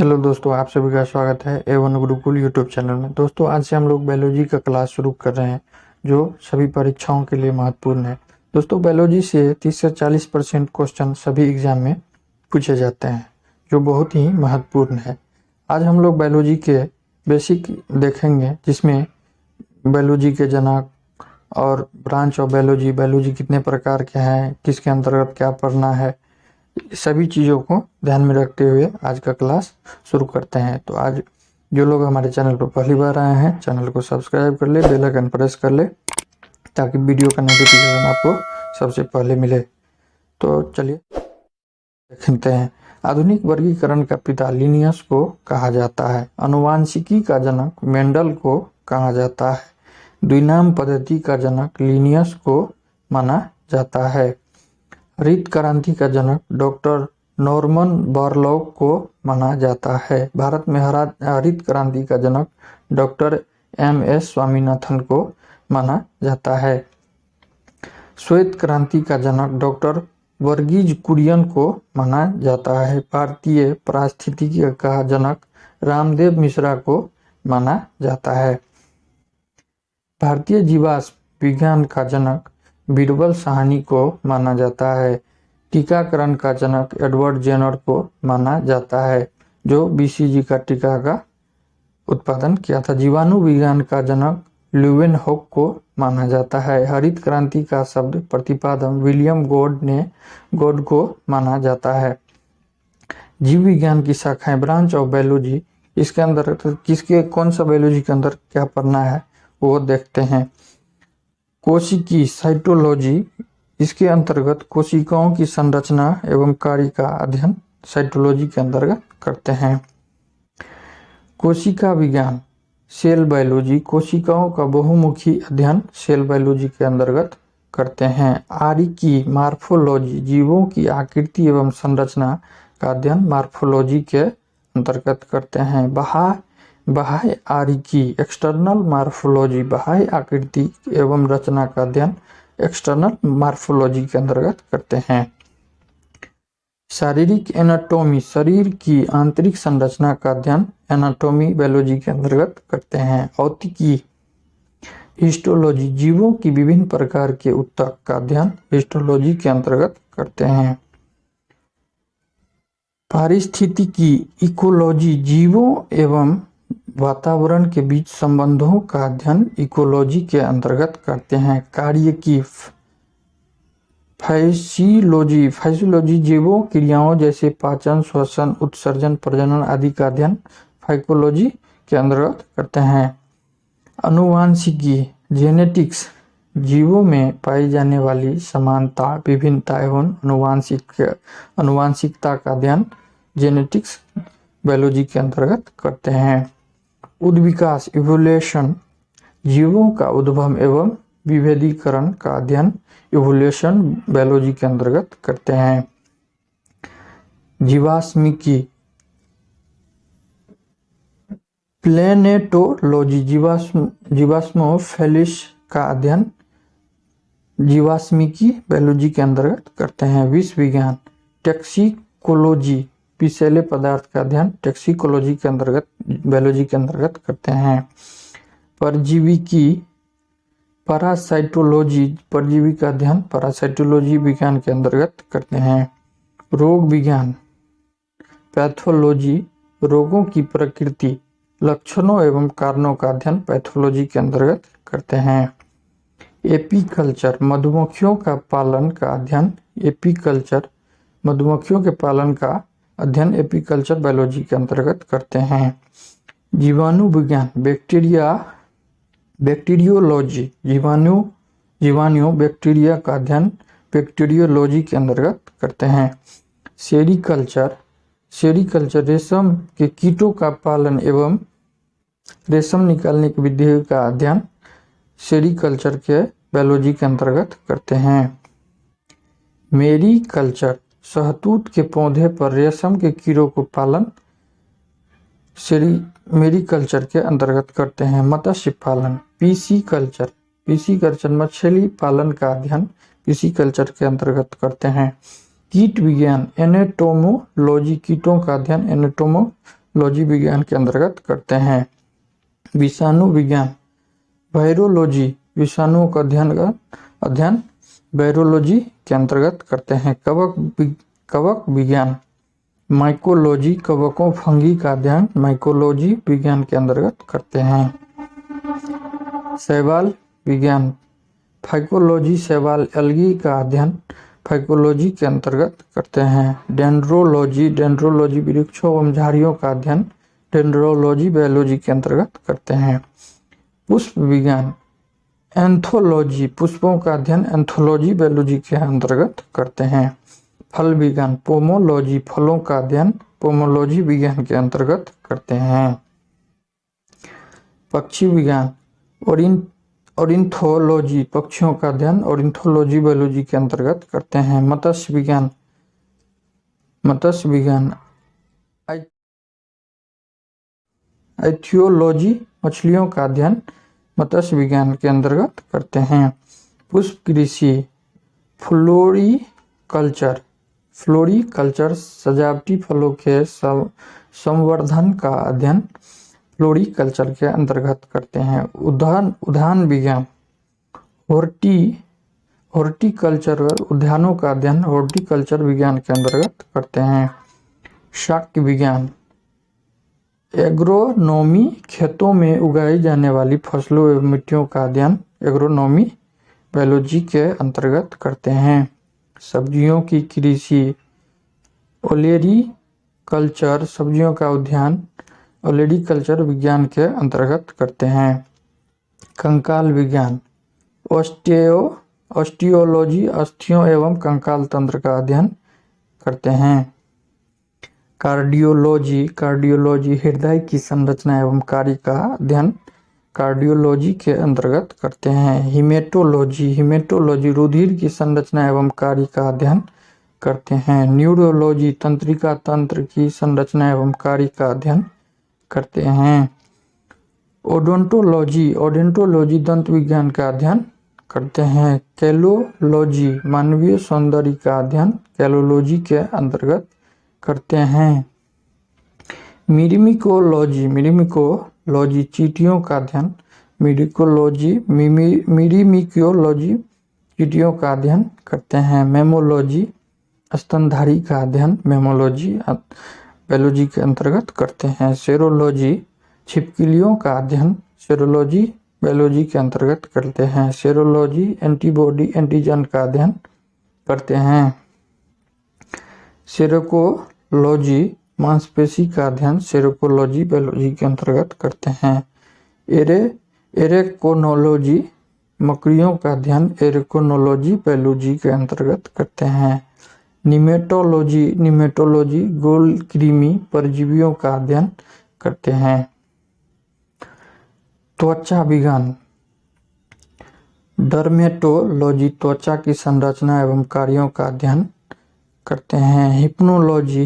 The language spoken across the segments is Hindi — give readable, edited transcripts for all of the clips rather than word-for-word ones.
हेलो दोस्तों, आप सभी का स्वागत है एवन गुरुकुल यूट्यूब चैनल में। दोस्तों, आज से हम लोग बायोलॉजी का क्लास शुरू कर रहे हैं जो सभी परीक्षाओं के लिए महत्वपूर्ण है। दोस्तों, बायोलॉजी से 30 से 40% क्वेश्चन सभी एग्जाम में पूछे जाते हैं जो बहुत ही महत्वपूर्ण है। आज हम लोग बायोलॉजी के बेसिक देखेंगे, जिसमें बायोलॉजी के जनक और ब्रांच ऑफ बायोलॉजी, बायोलॉजी कितने प्रकार के हैं, किसके अंतर्गत क्या पढ़ना है, सभी चीज़ों को ध्यान में रखते हुए आज का क्लास शुरू करते हैं। तो आज जो लोग हमारे चैनल पर पहली बार आए हैं, चैनल को सब्सक्राइब कर ले, बेल आइकन प्रेस कर ले ताकि वीडियो का नोटिफिकेशन आपको सबसे पहले मिले। तो चलिए देखते हैं। आधुनिक वर्गीकरण का पिता लिनियस को कहा जाता है। आनुवांशिकी का जनक मेंडल को कहा जाता है। द्विनाम पद्धति का जनक लिनियस को माना जाता है। हरित क्रांति का जनक डॉक्टर नॉर्मन बोरलॉग को माना जाता है। भारत में हरित क्रांति का जनक डॉक्टर एम.एस. स्वामीनाथन को माना जाता है। श्वेत क्रांति का जनक डॉक्टर वर्गीज कुरियन को माना जाता है। भारतीय पारिस्थितिकी का जनक रामदेव मिश्रा को माना जाता है। भारतीय जीवाश्म विज्ञान का जनक बीरबल साहनी को माना जाता है। टीकाकरण का जनक एडवर्ड जेनर को माना जाता है, जो बीसीजी का टीका का उत्पादन किया था। जीवाणु विज्ञान का जनक ल्यूवेनहॉक को माना जाता है। हरित क्रांति का शब्द प्रतिपादक विलियम गॉड को माना जाता है। जीव विज्ञान की शाखाएं ब्रांच ऑफ बायोलॉजी, इसके अंदर कौन सा बायोलॉजी के अंदर क्या पढ़ना है वो देखते हैं। कोशिकी साइटोलॉजी, इसके अंतर्गत कोशिकाओं की संरचना एवं कार्य का अध्ययन साइटोलॉजी के अंतर्गत करते हैं। कोशिका विज्ञान सेल बायोलॉजी, कोशिकाओं का बहुमुखी अध्ययन सेल बायोलॉजी के अंतर्गत करते हैं। आर्की मार्फोलॉजी, जीवों की आकृति एवं संरचना का अध्ययन मार्फोलॉजी के अंतर्गत करते हैं। बाह्य आर्की एक्सटर्नल मार्फोलॉजी, बाह्य आकृति एवं रचना का अध्ययन एक्सटर्नल मार्फोलॉजी के अंतर्गत करते हैं। शारीरिक एनाटॉमी, शरीर की आंतरिक संरचना का अध्ययन एनाटॉमी बायोलॉजी के अंतर्गत करते हैं। औतिकी हिस्टोलॉजी, जीवों की विभिन्न प्रकार के ऊतक का अध्ययन हिस्टोलॉजी के अंतर्गत करते हैं। पारिस्थितिकी इकोलॉजी, जीवों एवं वातावरण के बीच संबंधों का अध्ययन इकोलॉजी के अंतर्गत करते हैं। कार्य की फाइसियोलॉजी, जीवों क्रियाओं जैसे पाचन, श्वसन, उत्सर्जन, प्रजनन आदि का अध्ययन फाइकोलॉजी के अंतर्गत करते हैं। आनुवांशिकी जेनेटिक्स, जीवों में पाई जाने वाली समानता, विभिन्नता एवं आनुवांशिकता का अध्ययन जेनेटिक्स बायोलॉजी के अंतर्गत करते हैं। उद्विकास इवोल्यूशन, जीवों का उद्भव एवं विभेदीकरण का अध्ययन इवोल्यूशन बायोलॉजी के अंतर्गत करते हैं। जीवाश्मिकी प्लेनेटोलॉजी, जीवाश्मोफिलिस का अध्ययन जीवाश्मिकी बायोलॉजी के अंतर्गत करते हैं। विश्व विज्ञान टॉक्सिकोलॉजी, विषैले पदार्थ का अध्ययन टॉक्सिकोलॉजी के अंतर्गत बायोलॉजी के अंतर्गत करते हैं। परजीविकी पैरासाइटोलॉजी, परजीवी का अध्ययन पैरासाइटोलॉजी विज्ञान के अंतर्गत करते हैं। रोग विज्ञान पैथोलॉजी, रोगों की प्रकृति, लक्षणों एवं कारणों का अध्ययन पैथोलॉजी के अंतर्गत करते हैं। एपीकल्चर, मधुमक्खियों का पालन का अध्ययन एपीकल्चर, मधुमक्खियों के पालन का अध्ययन एपीकल्चर बायोलॉजी के अंतर्गत करते हैं। जीवाणु विज्ञान बैक्टीरियोलॉजी, जीवाणु बैक्टीरिया का अध्ययन बैक्टीरियोलॉजी के अंतर्गत करते हैं। सेरीकल्चर, रेशम के कीटों का पालन एवं रेशम निकालने की विधि का अध्ययन सेरीकल्चर के बायोलॉजी के अंतर्गत करते हैं। मेरीकल्चर, शहतूत के पौधे पर रेशम के कीड़ों को पालन मेरीकल्चर के अंतर्गत करते हैं। मत्स्य पालन पीसीकल्चर, मछली पालन का अध्ययन पीसीकल्चर के अंतर्गत करते हैं। कीट विज्ञान एनाटोमोलॉजी, कीटों का अध्ययन लॉजी विज्ञान के अंतर्गत करते हैं। विषाणु विज्ञान वायरोलॉजी विषाणुओं का अध्ययन वायरोलॉजी के अंतर्गत करते हैं। कवक विज्ञान माइकोलॉजी कवकों फंगी का अध्ययन माइकोलॉजी विज्ञान के अंतर्गत करते हैं। शैवाल विज्ञान फाइकोलॉजी शैवाल एल्गी का अध्ययन फाइकोलॉजी के अंतर्गत करते हैं। डेंड्रोलॉजी वृक्षों एवं झाड़ियों का अध्ययन डेंड्रोलॉजी बायोलॉजी के अंतर्गत करते हैं। पुष्प विज्ञान एंथोलॉजी पुष्पों का अध्ययन एंथोलॉजी बायोलॉजी के अंतर्गत करते हैं। फल विज्ञान पोमोलॉजी फलों का अध्ययन पोमोलॉजी विज्ञान के अंतर्गत करते हैं। पक्षी विज्ञान ऑर्निथोलॉजी पक्षियों का अध्ययन ऑर्निथोलॉजी बायोलॉजी के अंतर्गत करते हैं। मत्स्य विज्ञान आइथियोलॉजी मछलियों का अध्ययन मत्स्य विज्ञान के अंतर्गत करते हैं। पुष्प कृषि फ्लोरीकल्चर सजावटी फलों के संवर्धन का अध्ययन फ्लोरीकल्चर के अंतर्गत करते हैं। उद्यान विज्ञान हॉर्टिकल्चर उद्यानों का अध्ययन हॉर्टिकल्चर विज्ञान के अंतर्गत करते हैं। शाक्य विज्ञान एग्रोनॉमी खेतों में उगाई जाने वाली फसलों एवं मिट्टियों का अध्ययन एग्रोनॉमी बायोलॉजी के अंतर्गत करते हैं। सब्जियों की कृषि ओलेरीकल्चर सब्जियों का उद्यान ओलेरीकल्चर विज्ञान के अंतर्गत करते हैं। कंकाल विज्ञान ऑस्टियोलॉजी अस्थियों एवं कंकाल तंत्र का अध्ययन करते हैं। कार्डियोलॉजी हृदय की संरचना एवं कार्य का अध्ययन कार्डियोलॉजी के अंतर्गत करते हैं। हिमेटोलॉजी रुधिर की संरचना एवं कार्य का अध्ययन करते हैं। न्यूरोलॉजी तंत्रिका तंत्र की संरचना एवं कार्य का अध्ययन करते हैं। ओडोंटोलॉजी दंत विज्ञान का अध्ययन करते हैं। कैलोलॉजी मानवीय सौंदर्य का अध्ययन कैलोलॉजी के अंतर्गत करते हैं। मिमिकोलॉजी चींटियों का अध्ययन मिमिकोलॉजी चींटियों का अध्ययन करते हैं। मेमोलॉजी स्तनधारी का अध्ययन मेमोलॉजी बायोलॉजी के अंतर्गत करते हैं। सेरोलॉजी छिपकलियों का अध्ययन सेरोलॉजी बायोलॉजी के अंतर्गत करते हैं। सेरोलॉजी एंटीबॉडी एंटीजन का अध्ययन करते हैं। सेरोकोलॉजी मांसपेशी का अध्ययन सेरोकोलॉजी बायोलॉजी के अंतर्गत करते हैं। एरेकोनोलॉजी मकड़ियों का अध्ययन एरेकोनोलॉजी बायोलॉजी के अंतर्गत करते हैं। निमेटोलॉजी गोल कृमि परजीवियों का अध्ययन करते हैं। त्वचा विज्ञान डर्मेटोलॉजी त्वचा की संरचना एवं कार्यों का अध्ययन करते हैं। हिप्नोलॉजी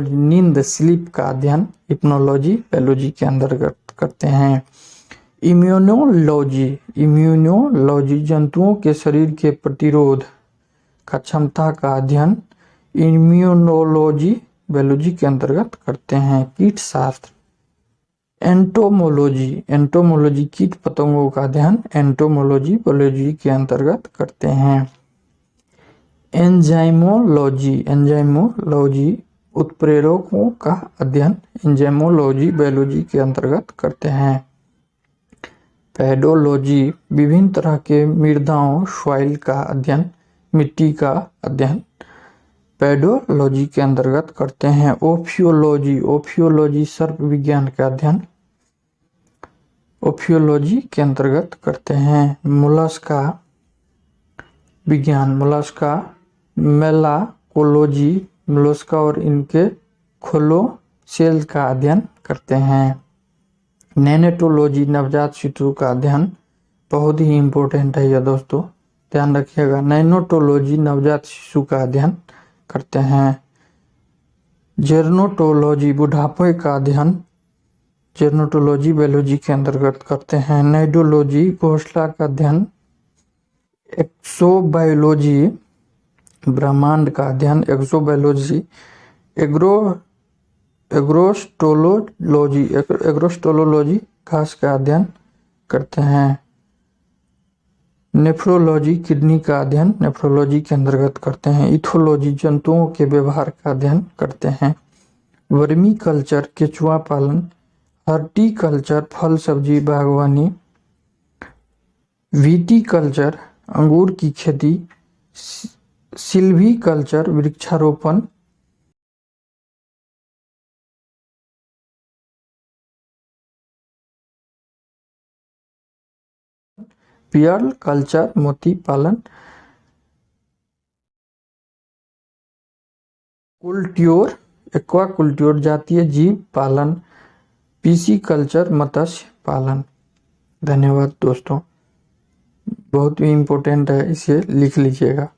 नींद स्लीप का अध्ययन हिप्नोलॉजी बायोलॉजी के अंतर्गत करते हैं। इम्यूनोलॉजी जंतुओं के शरीर के प्रतिरोध का क्षमता का अध्ययन इम्यूनोलॉजी बायोलॉजी के अंतर्गत करते हैं। कीट शास्त्र एंटोमोलॉजी कीट पतंगों का अध्ययन एंटोमोलॉजी बायोलॉजी के अंतर्गत करते हैं। एंजाइमोलॉजी उत्प्रेरकों का अध्ययन एंजाइमोलॉजी बायोलॉजी के अंतर्गत करते हैं। पेडोलॉजी विभिन्न तरह के मृदाओं सॉइल का अध्ययन मिट्टी का अध्ययन पेडोलॉजी के अंतर्गत करते हैं। ओफियोलॉजी सर्प विज्ञान का अध्ययन ओफियोलॉजी के अंतर्गत करते हैं। मोलस्का विज्ञान मेलाकोलॉजी मोलस्का और इनके खोलो सेल का अध्ययन करते हैं। नेनेटोलॉजी नवजात शिशु का अध्ययन बहुत ही इम्पोर्टेंट है यह दोस्तों ध्यान रखिएगा। नैनोटोलॉजी नवजात शिशु का अध्ययन करते हैं। जेर्नोटोलॉजी बुढ़ापे का अध्ययन जेर्नोटोलॉजी बायोलॉजी के अंतर्गत करते हैं। नाइडोलॉजी घोंसला का अध्ययन एक्सोबायोलॉजी ब्रह्मांड का अध्ययन एक्सोबायोलॉजी एग्रोस्टोलोजी घास का अध्ययन करते हैं। नेफ्रोलॉजी किडनी का अध्ययन नेफ्रोलॉजी के अंतर्गत करते हैं। इथोलॉजी जंतुओं के व्यवहार का अध्ययन करते हैं। वर्मी कल्चर केचुआ पालन। हॉर्टिकल्चर फल सब्जी बागवानी। विटीकल्चर अंगूर की खेती। सिल्वीकल्चर वृक्षारोपण। पियर्ल कल्चर मोती पालन। कुल्ट्योर एक्वाकुल्ट्योर जातीय जीव पालन। पीसी कल्चर मत्स्य पालन। धन्यवाद दोस्तों, बहुत ही इम्पोर्टेंट है, इसे लिख लीजिएगा।